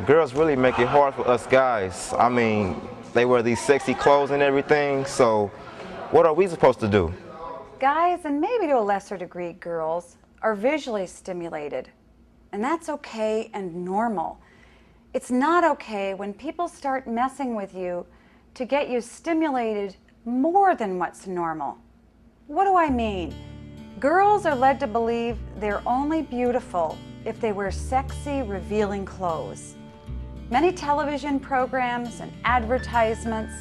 Girls really make it hard for us guys. I mean, they wear these sexy clothes and everything, so what are we supposed to do? Guys, and maybe to a lesser degree girls, are visually stimulated. And that's okay and normal. It's not okay when people start messing with you to get you stimulated more than what's normal. What do I mean? Girls are led to believe they're only beautiful if they wear sexy, revealing clothes. Many television programs and advertisements,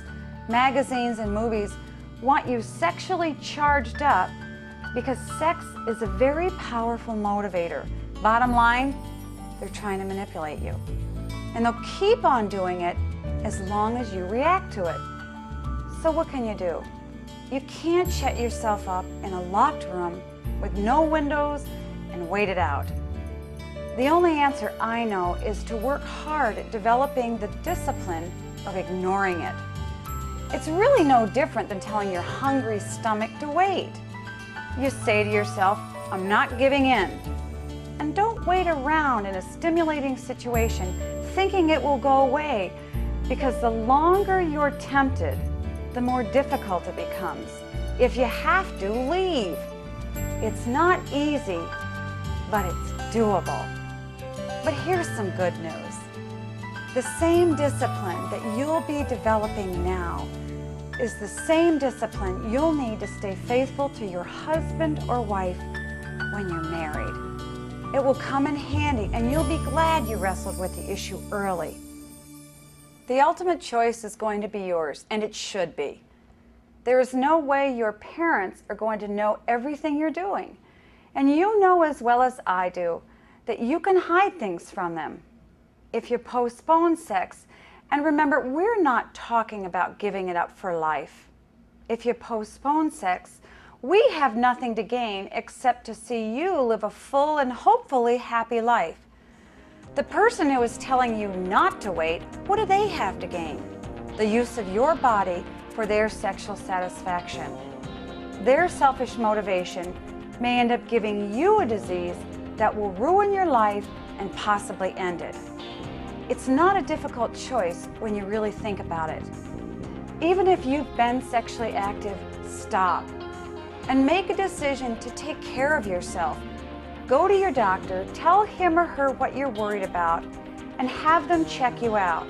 magazines and movies want you sexually charged up because sex is a very powerful motivator. Bottom line, they're trying to manipulate you. And they'll keep on doing it as long as you react to it. So what can you do? You can't shut yourself up in a locked room with no windows and wait it out. The only answer I know is to work hard at developing the discipline of ignoring it. It's really no different than telling your hungry stomach to wait. You say to yourself, I'm not giving in. And don't wait around in a stimulating situation thinking it will go away, because the longer you're tempted, the more difficult it becomes. If you have to, leave. It's not easy, but it's doable. But here's some good news. The same discipline that you'll be developing now is the same discipline you'll need to stay faithful to your husband or wife when you're married. It will come in handy, and you'll be glad you wrestled with the issue early. The ultimate choice is going to be yours, and it should be. There is no way your parents are going to know everything you're doing. And you know as well as I do that you can hide things from them. If you postpone sex, and remember, we're not talking about giving it up for life. If you postpone sex, we have nothing to gain except to see you live a full and hopefully happy life. The person who is telling you not to wait, what do they have to gain? The use of your body for their sexual satisfaction. Their selfish motivation may end up giving you a disease that will ruin your life and possibly end it. It's not a difficult choice when you really think about it. Even if you've been sexually active, stop and make a decision to take care of yourself. Go to your doctor, tell him or her what you're worried about, and have them check you out.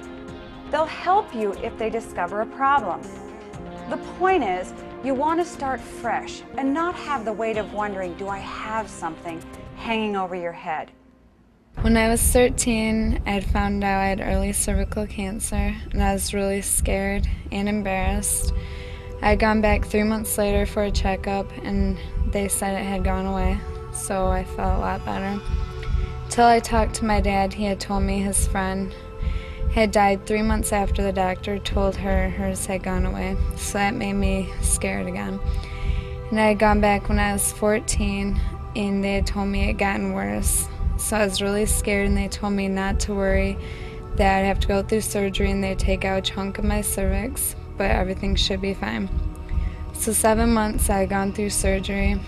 They'll help you if they discover a problem. The point is, you want to start fresh and not have the weight of wondering, do I have something hanging over your head? When I was 13, I'd found out I had early cervical cancer, and I was really scared and embarrassed. I had gone back 3 months later for a checkup, and they said it had gone away, so I felt a lot better. Till I talked to my dad, he had told me his friend had died 3 months after the doctor told her hers had gone away, so that made me scared again. And I had gone back when I was 14, and they had told me it had gotten worse. So I was really scared, and they told me not to worry, that I'd have to go through surgery and they'd take out a chunk of my cervix, but everything should be fine. So 7 months I had gone through surgery,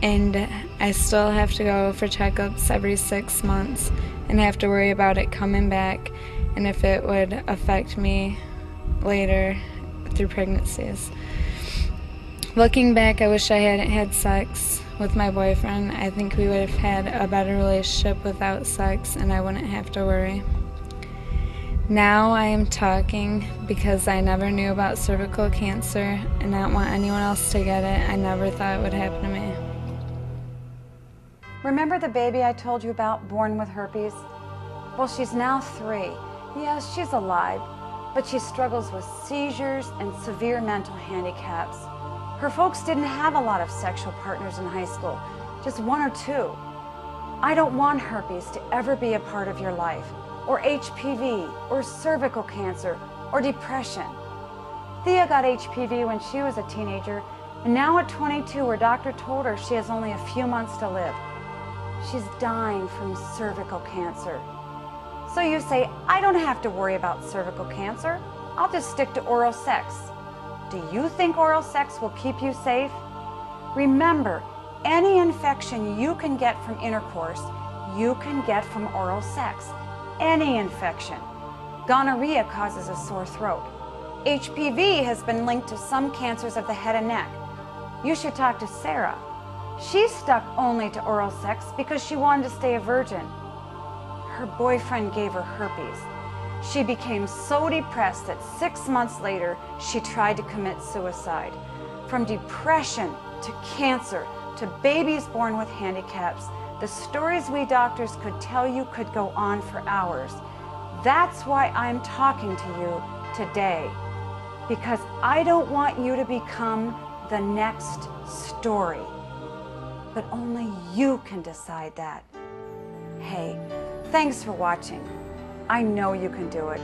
and I still have to go for checkups every 6 months and have to worry about it coming back and if it would affect me later through pregnancies. Looking back, I wish I hadn't had sex with my boyfriend. I think we would have had a better relationship without sex, and I wouldn't have to worry. Now I am talking because I never knew about cervical cancer, and I don't want anyone else to get it. I never thought it would happen to me. Remember the baby I told you about, born with herpes? Well, she's now 3. Yes, she's alive, but she struggles with seizures and severe mental handicaps. Her folks didn't have a lot of sexual partners in high school, just 1 or 2. I don't want herpes to ever be a part of your life, or HPV, or cervical cancer, or depression. Thea got HPV when she was a teenager, and now at 22, her doctor told her she has only a few months to live. She's dying from cervical cancer. So you say, I don't have to worry about cervical cancer. I'll just stick to oral sex. Do you think oral sex will keep you safe? Remember, any infection you can get from intercourse, you can get from oral sex. any infection. Gonorrhea causes a sore throat. HPV has been linked to some cancers of the head and neck. You should talk to Sarah. She's stuck only to oral sex because she wanted to stay a virgin. Her boyfriend gave her herpes. She became so depressed that 6 months later, she tried to commit suicide. From depression to cancer to babies born with handicaps, the stories we doctors could tell you could go on for hours. That's why I'm talking to you today, because I don't want you to become the next story. But only you can decide that. Hey, thanks for watching. I know you can do it.